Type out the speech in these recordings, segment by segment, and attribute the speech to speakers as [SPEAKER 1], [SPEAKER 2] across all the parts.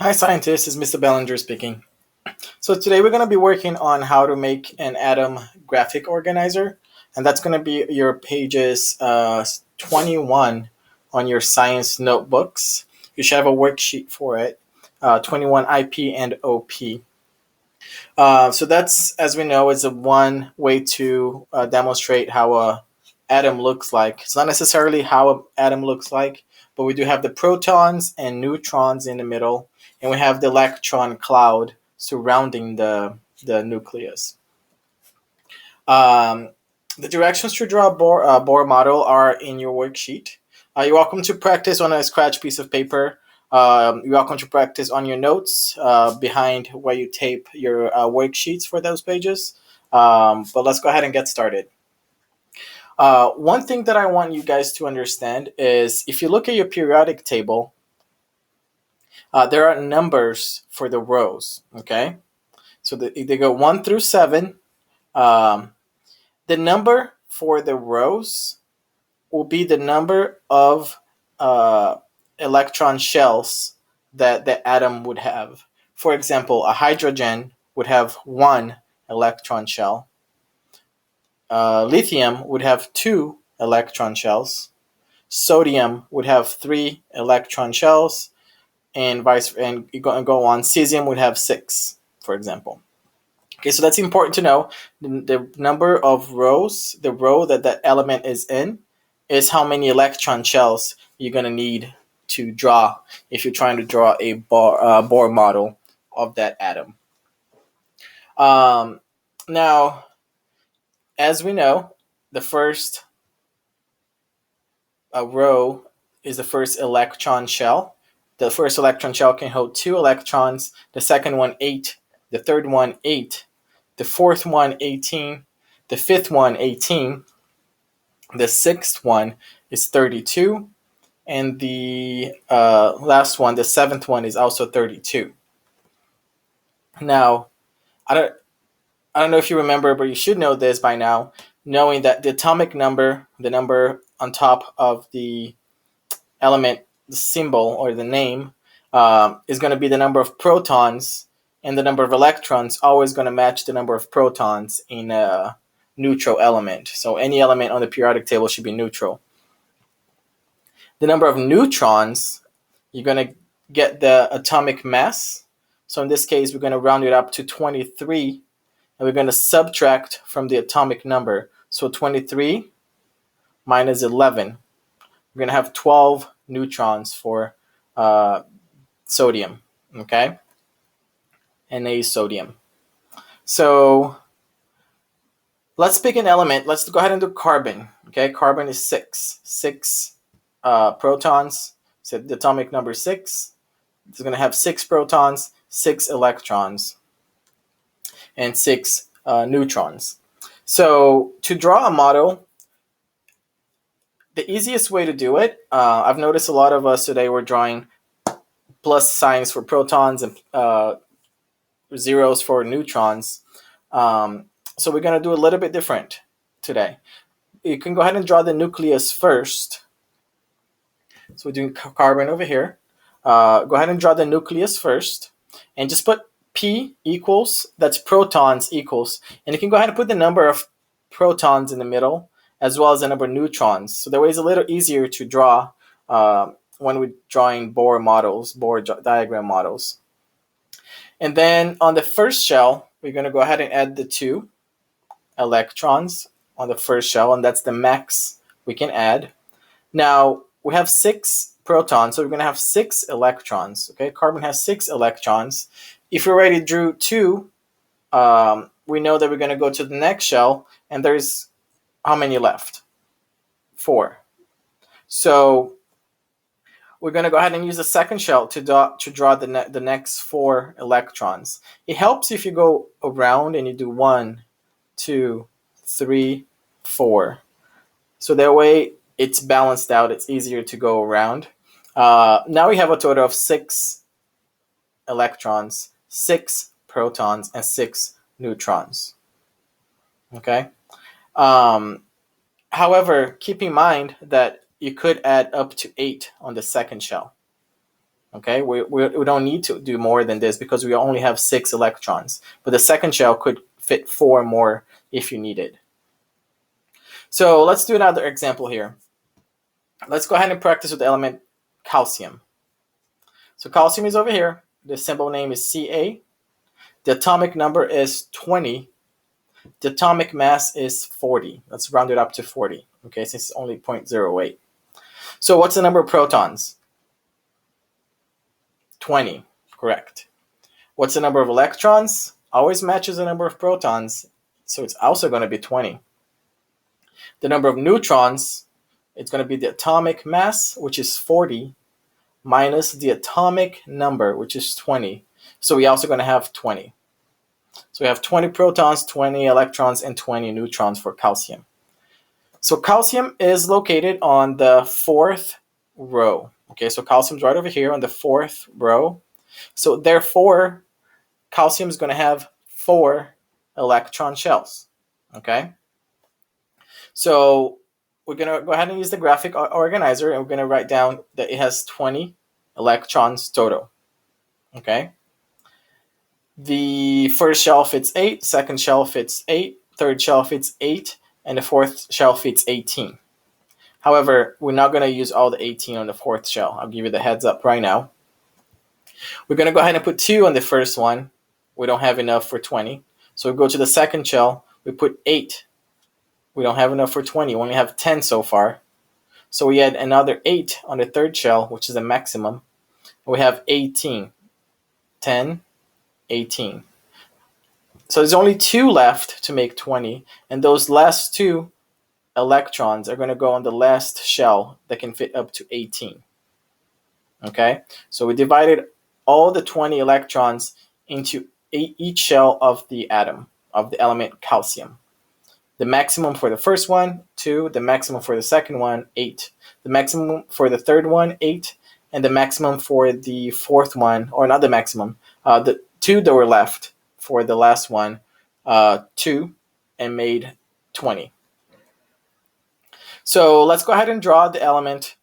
[SPEAKER 1] Hi scientists, it's Mr. Bellinger speaking. So today we're going to be working on how to make an atom graphic organizer, and that's going to be your pages 21 on your science notebooks. You should have a worksheet for it, 21 IP and OP. So that's, as we know, is a one way to demonstrate how a atom looks like. It's not necessarily how an atom looks like, but we do have the protons and neutrons in the middle, and we have the electron cloud surrounding the nucleus. Um, the directions to draw a Bohr model are in your worksheet. You're welcome to practice on a scratch piece of paper. You're welcome to practice on your notes behind where you tape your worksheets for those pages. But let's go ahead and get started. One thing that I want you guys to understand is if you look at your periodic table, there are numbers for the rows. Okay, so they go 1 through 7. Um, the number for the rows will be the number of uh, electron shells that the atom would have. For example, a hydrogen would have one electron shell. Lithium would have two electron shells. Sodium would have three electron shells, and go on. Cesium would have six, for example. Okay, so that's important to know. The number of rows, the row that that element is in, is how many electron shells you're going to need to draw if you're trying to draw a Bohr model of that atom. Um, Now, as we know, the first row is the first electron shell. The first electron shell can hold two electrons, the second one 8, the third one 8, the fourth one 18, the fifth one 18, the sixth one is 32, and the last one, the seventh one, is also 32. Now, I don't, I don't know if you remember, but you should know this by now, knowing that the atomic number, the number on top of the element, the symbol or the name, is going to be the number of protons, and the number of electrons always going to match the number of protons in a neutral element. So any element on the periodic table should be neutral. The number of neutrons, you're going to get the atomic mass. So in this case, we're going to round it up to 23, and we're going to subtract from the atomic number. So 23 minus 11. We're going to have 12 neutrons for sodium, okay? Na sodium. So let's pick an element. Let's go ahead and do carbon, okay? Carbon is 6. 6 protons. So the atomic number 6. It's going to have 6 protons, 6 electrons, and 6 neutrons. So to draw a model, the easiest way to do it, I've noticed a lot of us today were drawing plus signs for protons and zeros for neutrons. So we're going to do a little bit different today. You can go ahead and draw the nucleus first. So we're doing carbon over here. Go ahead and draw the nucleus first, and just put P equals, that's protons equals, and you can go ahead and put the number of protons in the middle as well as the number of neutrons. So that way it's a little easier to draw when we're drawing Bohr models, Bohr diagram models. And then on the first shell, we're going to go ahead and add the 2 electrons on the first shell, and that's the max we can add. Now, we have 6 protons, so we're going to have 6 electrons. Okay, carbon has 6 electrons. If we already drew 2, we know that we're going to go to the next shell, and there's how many left? 4. So we're going to go ahead and use the second shell to draw the next 4 electrons. It helps if you go around and you do 1, 2, 3, 4. So that way it's balanced out. It's easier to go around. Now we have a total of 6 electrons, 6 protons, and 6 neutrons. Okay. However, keep in mind that you could add up to 8 on the second shell. Okay, we don't need to do more than this because we only have 6 electrons. But the second shell could fit 4 more if you needed. So let's do another example here. Let's go ahead and practice with the element calcium. So calcium is over here. The symbol name is Ca. The atomic number is 20. The atomic mass is 40. Let's round it up to 40, okay, since it's only 0.08. So what's the number of protons? 20, correct. What's the number of electrons? Always matches the number of protons, so it's also going to be 20. The number of neutrons, it's going to be the atomic mass, which is 40, minus the atomic number, which is 20. So we're also going to have 20. So we have 20 protons, 20 electrons, and 20 neutrons for calcium. So calcium is located on the 4th row. Okay, so calcium's right over here on the 4th row. So therefore, calcium is going to have 4 electron shells. Okay, so we're going to go ahead and use the graphic organizer, and we're going to write down that it has 20 electrons total. Okay, the first shell fits 8, second shell fits 8, third shell fits 8, and the fourth shell fits 18. However, we're not going to use all the 18 on the fourth shell. I'll give you the heads up right now. We're going to go ahead and put 2 on the first one. We don't have enough for 20. So we go to the second shell. We put 8. We don't have enough for 20. We only have 10 so far. So we add another 8 on the third shell, which is the maximum. We have 18. 10, 18. So there's only 2 left to make 20. And those last 2 electrons are going to go on the last shell that can fit up to 18. Okay, so we divided all the 20 electrons into each shell of the atom, of the element calcium. The maximum for the first one, 2. The maximum for the second one, 8. The maximum for the third one, 8. And the maximum for the fourth one, or not the maximum, the 2 that were left for the last one, 2, and made 20. So let's go ahead and draw the element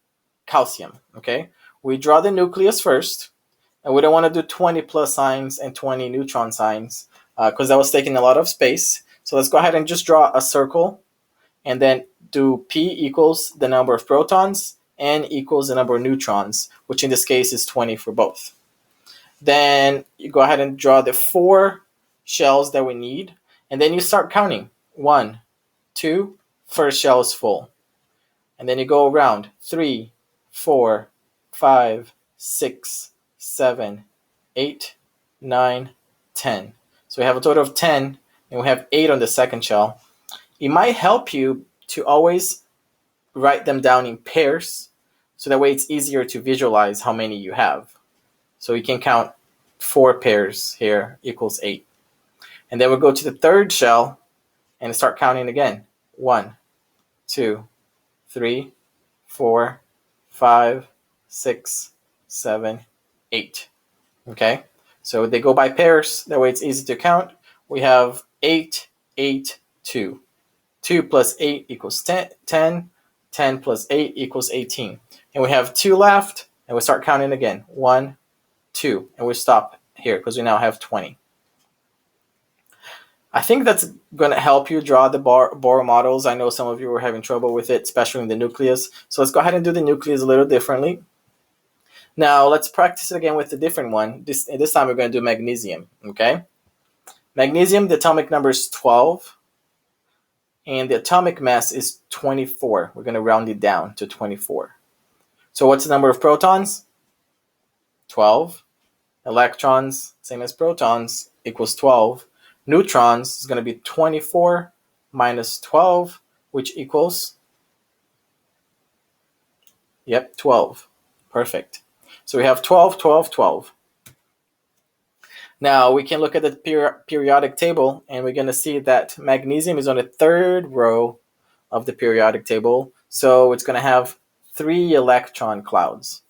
[SPEAKER 1] calcium, okay? We draw the nucleus first, and we don't want to do 20 plus signs and 20 neutron signs because that was taking a lot of space. So let's go ahead and just draw a circle, and then do P equals the number of protons, N equals the number of neutrons, which in this case is 20 for both. Then you go ahead and draw the 4 shells that we need, and then you start counting. 1, 2, first shell is full. And then you go around 3, 4, 5, 6, 7, 8, 9, 10. So we have a total of 10, and we have 8 on the second shell. It might help you to always write them down in pairs, so that way it's easier to visualize how many you have. So you can count 4 pairs here equals 8. And then we'll go to the third shell and start counting again. 1, 2, 3, 4, 5, 6, 7, 8. Okay, so they go by pairs. That way it's easy to count. We have 8, 8, 2. 2 plus 8 equals 10. 10 plus 8 equals 18. And we have 2 left, and we start counting again. 1, 2, and we stop here because we now have 20. I think that's going to help you draw the Bohr models. I know some of you were having trouble with it, especially in the nucleus. So let's go ahead and do the nucleus a little differently. Now let's practice it again with a different one. This time we're going to do magnesium. Okay, magnesium, the atomic number is 12, and the atomic mass is 24. We're going to round it down to 24. So what's the number of protons? 12. Electrons, same as protons, equals 12. Neutrons is going to be 24 minus 12, which equals, 12. Perfect. So we have 12, 12, 12. Now we can look at the periodic table, and we're going to see that magnesium is on the 3rd row of the periodic table. So it's going to have 3 electron clouds.